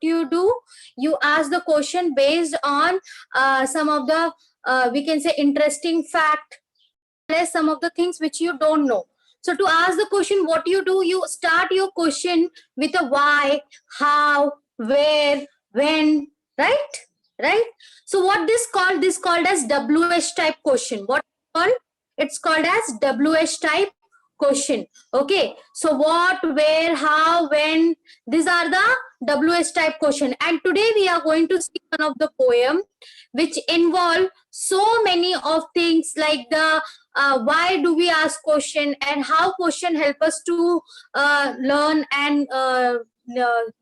you do, you ask the question based on some of the we can say interesting fact, plus some of the things which you don't know. So to ask the question, what you do, you start your question with a why, how, where, when, right? Right? So what this called as WH type question. What called? It's called as WH type question. Okay. So what, where, how, when, these are the WH type question. And today we are going to see one of the poem which involve so many of things like the why do we ask question and how question help us to learn and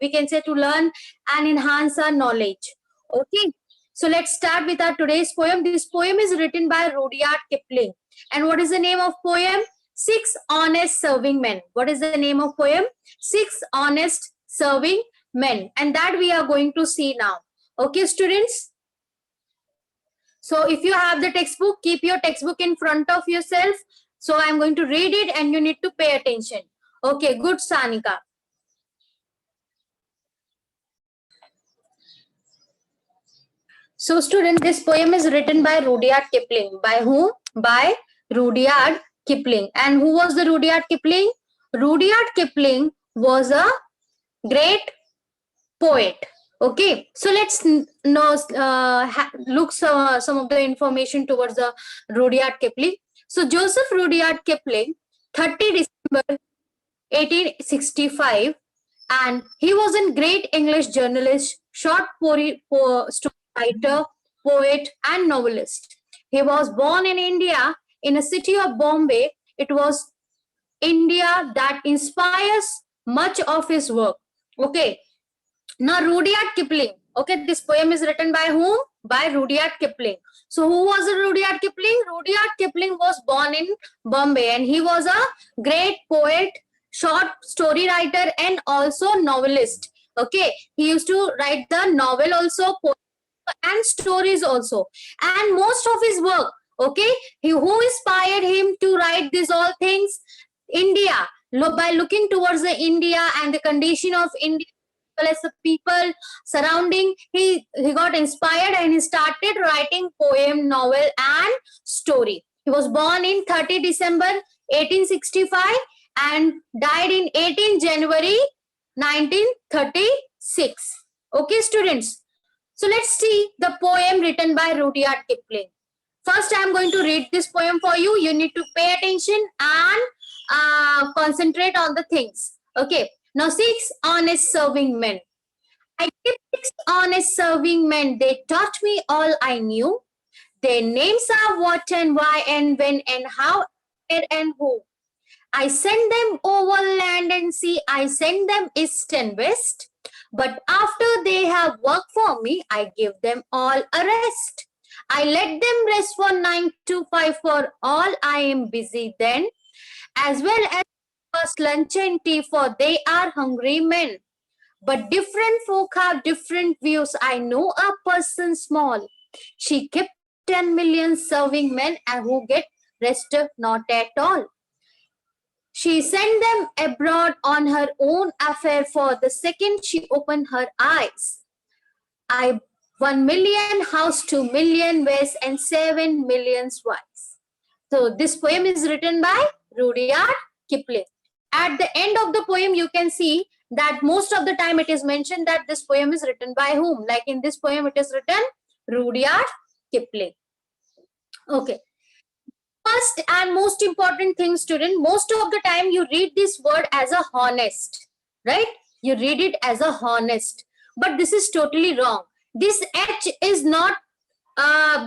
we can say to learn and enhance our knowledge. Okay, so let's start with our today's poem. This poem is written by Rudyard Kipling. And what is the name of poem? Six Honest Serving Men. What is the name of poem? Six Honest Serving Men. And that we are going to see now. Okay, students? So if you have the textbook, keep your textbook in front of yourself. So I'm going to read it and you need to pay attention. Okay, good, Sanika. So student, this poem is written by Rudyard Kipling. By whom? By Rudyard Kipling. And who was the Rudyard Kipling? Rudyard Kipling was a great poet. Okay, so let's know look some of the information towards the Rudyard Kipling. So Joseph Rudyard Kipling, 30 December 1865, and he was a great English journalist, short story writer, poet, and novelist. He was born in India, in a city of Bombay. It was India that inspires much of his work. Okay. Now, Rudyard Kipling. Okay, this poem is written by whom? By Rudyard Kipling. So, who was Rudyard Kipling? Rudyard Kipling was born in Bombay and he was a great poet, short story writer, and also novelist. Okay, he used to write the novel also, and stories also. And most of his work, okay, who inspired him to write these all things? India. By looking towards the India and the condition of India, as the people surrounding, he got inspired and he started writing poem, novel, and story. He was born in 30 December 1865 and died in 18 January 1936. Okay, students. So let's see the poem written by Rudyard Kipling. First, I am going to read this poem for you. You need to pay attention and concentrate on the things. Okay. Now, six honest serving men. I kept six honest serving men. They taught me all I knew. Their names are what and why and when and how, where and who. I send them over land and sea. I send them east and west. But after they have worked for me, I give them all a rest. I let them rest for 9 to 5 for all I am busy then, as well as first lunch and tea, for they are hungry men. But different folk have different views. I know a person small. She kept 10 million serving men and who get rest not at all. She sent them abroad on her own affair, for the second she opened her eyes. I 1 million house, 2 million ways, and 7 million wives. So this poem is written by Rudyard Kipling. At the end of the poem, you can see that most of the time it is mentioned that this poem is written by whom. Like in this poem, it is written Rudyard Kipling. Okay. First and most important thing, student, most of the time you read this word as a honest, right? You read it as a honest, but this is totally wrong. This H is not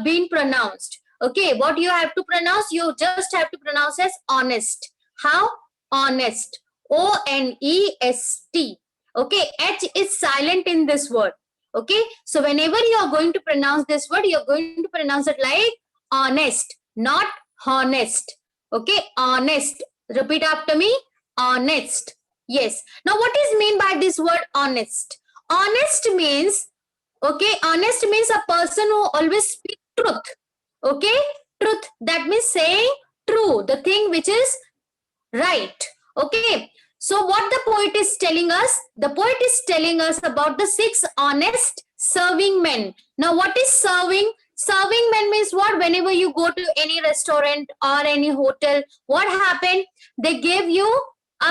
being pronounced. Okay, what you have to pronounce, you just have to pronounce as honest. How? Honest. O-N-E-S-T. Okay, H is silent in this word. Okay, so whenever you are going to pronounce this word, you are going to pronounce it like honest, not honest. Okay, honest. Repeat after me. Honest. Yes. Now, what is mean by this word honest? Honest means, okay, honest means a person who always speaks truth. Okay, truth. That means saying true, the thing which is right. Okay, So what the poet is telling us? The poet is telling us about the 6 honest serving men. Now what is serving? Serving men means what? Whenever you go to any restaurant or any hotel, what happened? They give you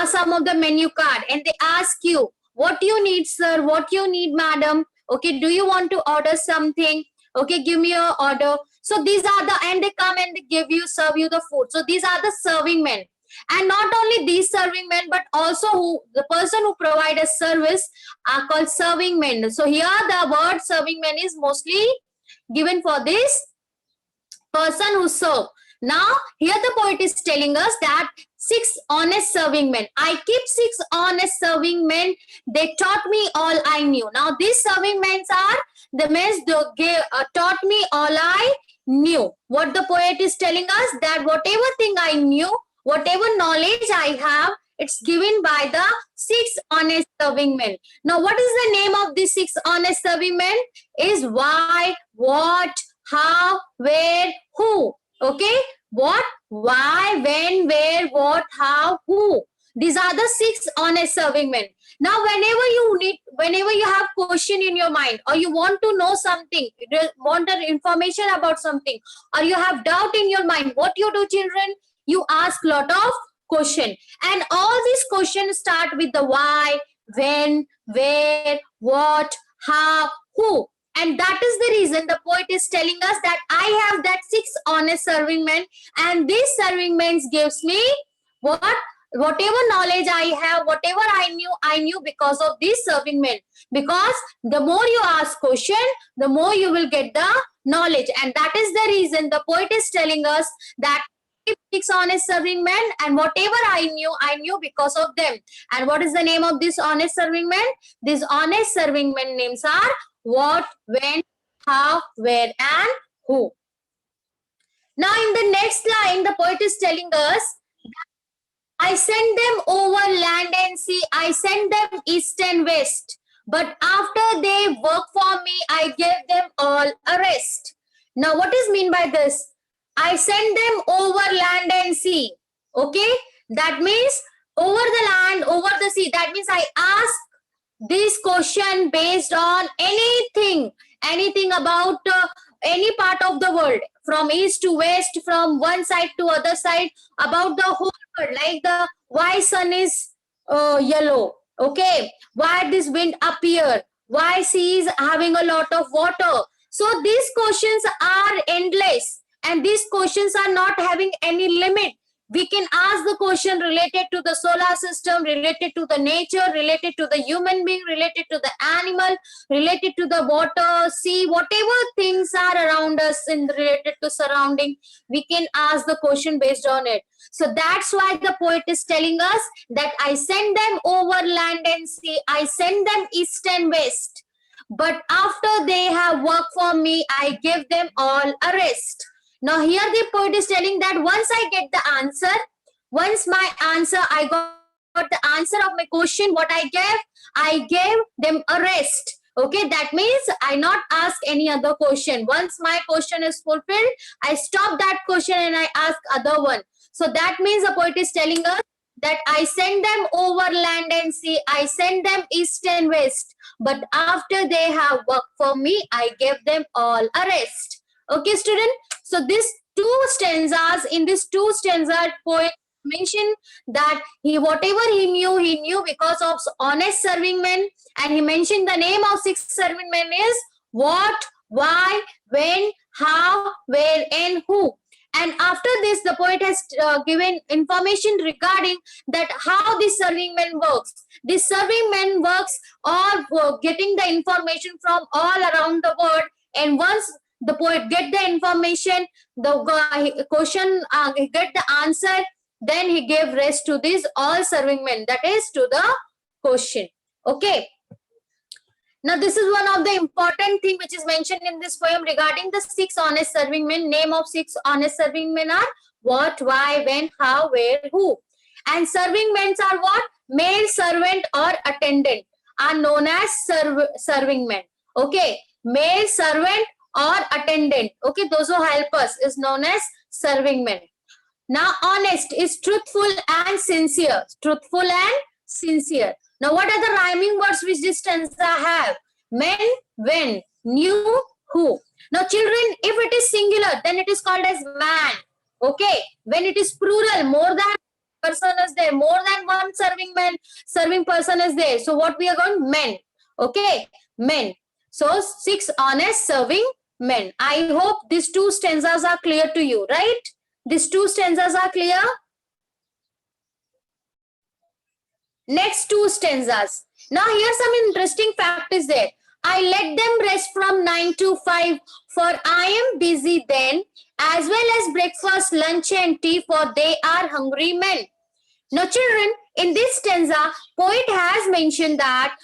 some of the menu card and they ask you, what you need, sir? What you need, madam? Okay, do you want to order something? Okay, give me your order. So these are the, and they come and they give you, serve you the food. So these are the serving men. And not only these serving men, but also who the person who provide a service are called serving men. So here the word serving men is mostly given for this person who serve. Now here the poet is telling us that 6 honest serving men. I keep 6 honest serving men. They taught me all I knew. Now these serving men are the men taught me all I knew. What the poet is telling us, that whatever thing I knew, whatever knowledge I have, it's given by the 6 honest serving men. Now, what is the name of these 6 honest serving men? Is why, what, how, where, who. Okay? What, why, when, where, what, how, who. These are the 6 honest serving men. Now, whenever you have question in your mind, or you want to know something, you want an information about something, or you have doubt in your mind, what you do, children? You ask lot of question, and all these questions start with the why, when, where, what, how, who. And that is the reason the poet is telling us that I have that 6 honest serving men, and these serving men gives me what? Whatever knowledge I have, whatever I knew because of these serving men. Because the more you ask question, the more you will get the knowledge. And that is the reason the poet is telling us that 6 honest serving men, and whatever I knew because of them. And what is the name of this honest serving men? These honest serving men names are what, when, how, where, and who. Now in the next line, the poet is telling us, I send them over land and sea, I send them east and west. But after they work for me, I give them all a rest. Now what is mean by this? I send them over land and sea. Okay? That means over the land, over the sea. That means I ask this question based on anything about any part of the world, from east to west, from one side to other side, about the whole world, like the why sun is yellow, okay, why this wind appear, why sea is having a lot of water. So these questions are endless, and these questions are not having any limit. We can ask the question related to the solar system, related to the nature, related to the human being, related to the animal, related to the water, sea, whatever things are around us and related to surrounding, we can ask the question based on it. So that's why the poet is telling us that I send them over land and sea, I send them east and west. But after they have worked for me, I give them all a rest. Now here the poet is telling that once I get the answer, once my answer, I got the answer of my question, what I gave them a rest. Okay, that means I not ask any other question. Once my question is fulfilled, I stop that question and I ask other one. So that means the poet is telling us that I send them over land and sea, I send them east and west. But after they have worked for me, I give them all a rest. Okay, student. So this in this two stanzas, poet mentioned that whatever he knew because of honest serving men, and he mentioned the name of 6 serving men is what, why, when, how, where, and who. And after this, the poet has given information regarding that how this serving man works. This serving man works or getting the information from all around the world, and once the poet get the information, the question, get the answer, then he gave rest to these all serving men, that is to the question. Okay. Now this is one of the important thing which is mentioned in this poem regarding the 6 honest serving men. Name of 6 honest serving men are what, why, when, how, where, who. And serving men are what? Male servant or attendant are known as serving men. Okay. Male servant or attendant, okay, those who help us is known as serving men. Now honest is truthful and sincere. Truthful and sincere. Now, what are the rhyming words which this stanza have? Men, when, new, who. Now, children, if it is singular, then it is called as man. Okay. When it is plural, more than person is there, more than one serving person is there. So, what we are going? Men. Okay. Men. So, 6 honest serving men. I hope these two stanzas are clear to you, right? These two stanzas are clear. Next 2 stanzas. Now here some interesting fact is there. I let them rest from 9 to 5, for I am busy then, as well as breakfast, lunch and tea, for they are hungry men. Now children, in this stanza, poet has mentioned that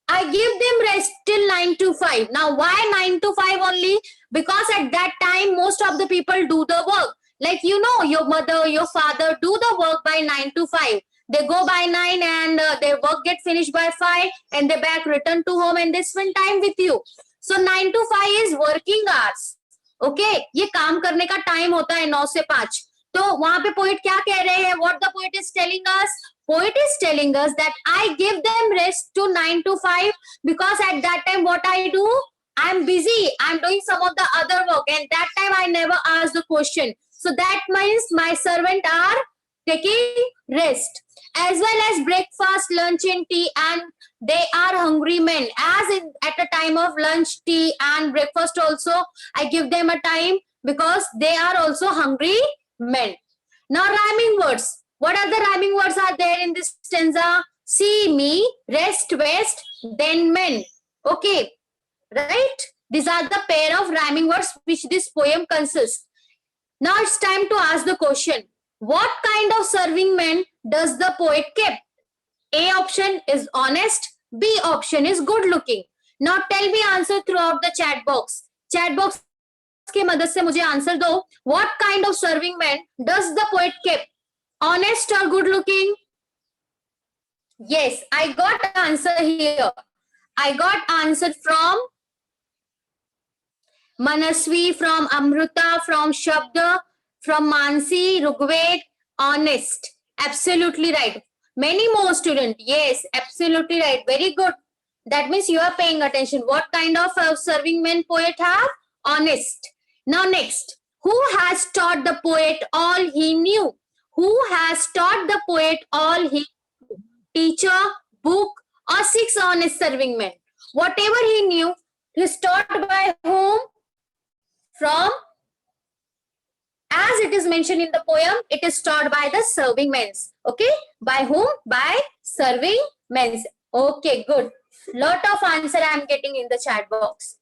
I give them rest till 9 to 5. Now why 9 to 5 only? Because at that time, most of the people do the work. Like, you know, your mother, your father do the work by 9 to 5. They go by 9 and their work get finished by 5 and they back return to home and they spend time with you. So 9 to 5 is working hours. Okay, ये काम करने का time होता है 9 से 5. तो वहां पे पोइट क्या कह रहे हैं? What the poet is telling us? Poet is telling us that I give them rest to 9 to 5 because at that time what I do? I'm busy. I'm doing some of the other work and that time I never ask the question. So that means my servant are taking rest, as well as breakfast, lunch and tea, and they are hungry men. As in at a time of lunch, tea and breakfast also, I give them a time because they are also hungry men. Now rhyming words. What are the rhyming words are there in this stanza? See me, rest, west, then men. Okay, right? These are the pair of rhyming words which this poem consists. Now it's time to ask the question. What kind of serving men does the poet keep? A option is honest. B option is good looking. Now tell me answer throughout the chat box. Chat box की मदद से मुझे answer दो. What kind of serving men does the poet keep? Honest or good looking? Yes, I got answer here. I got answer from Manasvi, from Amruta, from Shabda, from Mansi, Rugved. Honest. Absolutely right. Many more students. Yes, absolutely right. Very good. That means you are paying attention. What kind of serving men poet have? Honest. Now next. Who has taught the poet all he knew? Who has taught the poet all he knew? Teacher, book, or 6 honest serving men? Whatever he knew, he is taught by whom? From, as it is mentioned in the poem, it is taught by the serving men. Okay, by whom? By serving men. Okay, good. Lot of answer I am getting in the chat box.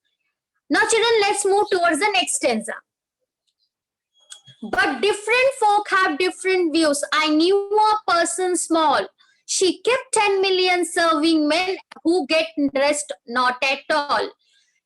Now children, let's move towards the next stanza. But different folk have different views. I knew a person small. She kept 10 million serving men who get rest not at all.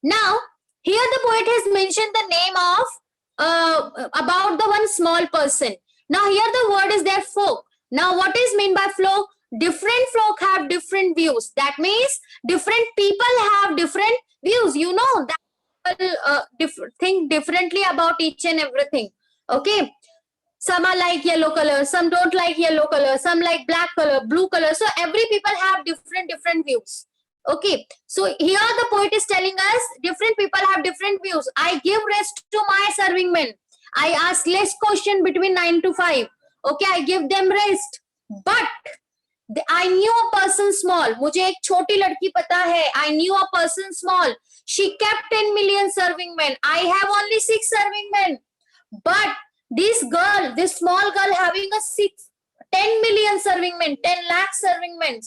Now, here the poet has mentioned the name of about the one small person. Now here the word is there folk. Now what is mean by folk? Different folk have different views. That means different people have different views. You know that people think differently about each and everything. Okay. Some are like yellow color, some don't like yellow color, some like black color, blue color. So every people have different views. Okay, so here the poet is telling us different people have different views. I give rest to my serving men. I ask less question between 9 to 5. Okay, I give them rest. But I knew a person small. मुझे एक छोटी लड़की पता है. I knew a person small. She kept 10 million serving men. I have only 6 serving men. But this girl, this small girl having a 10 million serving men, 10 lakh serving men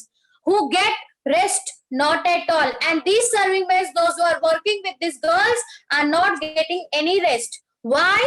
who get rest not at all. And these serving men, those who are working with these girls, are not getting any rest. Why?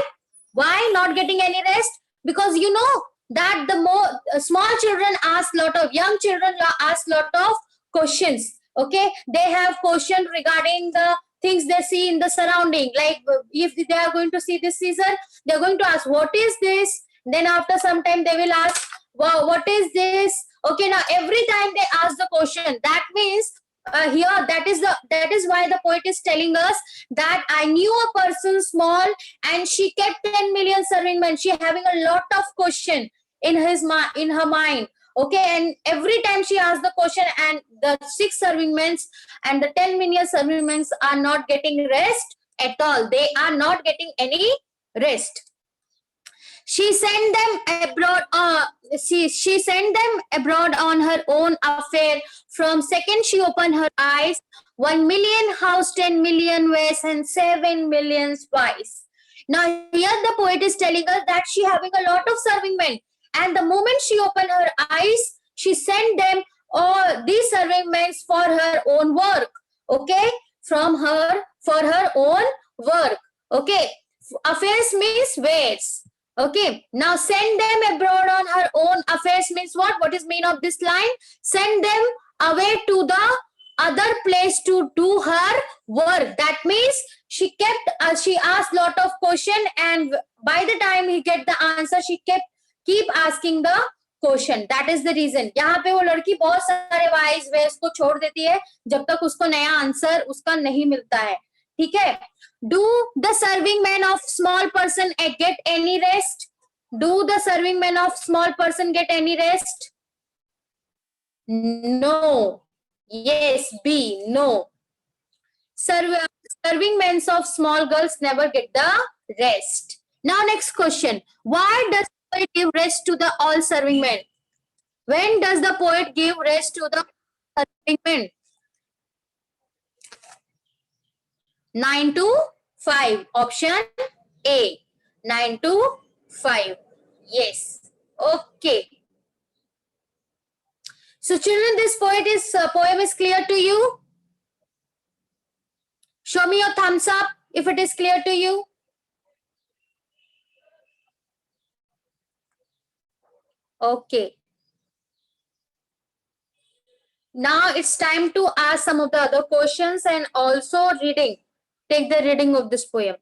Why not getting any rest? Because you know that the more small children ask lot of, young children ask lot of questions. Okay, they have questions regarding the things they see in the surrounding. Like if they are going to see this season, they are going to ask, what is this? Then after some time they will ask, wow, what is this? Okay, now every time they ask the question, that means here that is why the poet is telling us that I knew a person small and she kept 10 million serving men. She having a lot of question in her mind. Okay, and every time she asks the question, and the 6 serving men and the 10 menial serving men are not getting rest at all. They are not getting any rest. She sent them abroad. She sent them abroad on her own affair. From second she opened her eyes. 1 million house, 10 million ways, and 7 million spies. Now here the poet is telling us that she having a lot of serving men, and the moment she opened her eyes, she sent them all these serving men for her own work. Okay, from her for her own work. Okay, affairs means ways. Okay, now send them abroad on her own affairs means what? What is mean of this line? Send them away to the other place to do her work. That means she kept, she asked lot of question, and by the time he get the answer, she keep asking the question. That is the reason. यहाँ पे वो लड़की बहुत सारे wise veg को छोड़ देती है जब तक उसको नया आंसर उसका नहीं मिलता है. ठीक है. Do the serving men of small person get any rest? Do the serving men of small person get any rest? No. Yes, B. No. Serving men of small girls never get the rest. Now next question. Why does the poet give rest to the all serving men? When does the poet give rest to the serving men? 9 to 5. Option A. 9 to 5. Yes. Okay. So children, this poem is clear to you. Show me your thumbs up if it is clear to you. Okay. Now it's time to ask some of the other questions and also reading. Take the reading of this poem.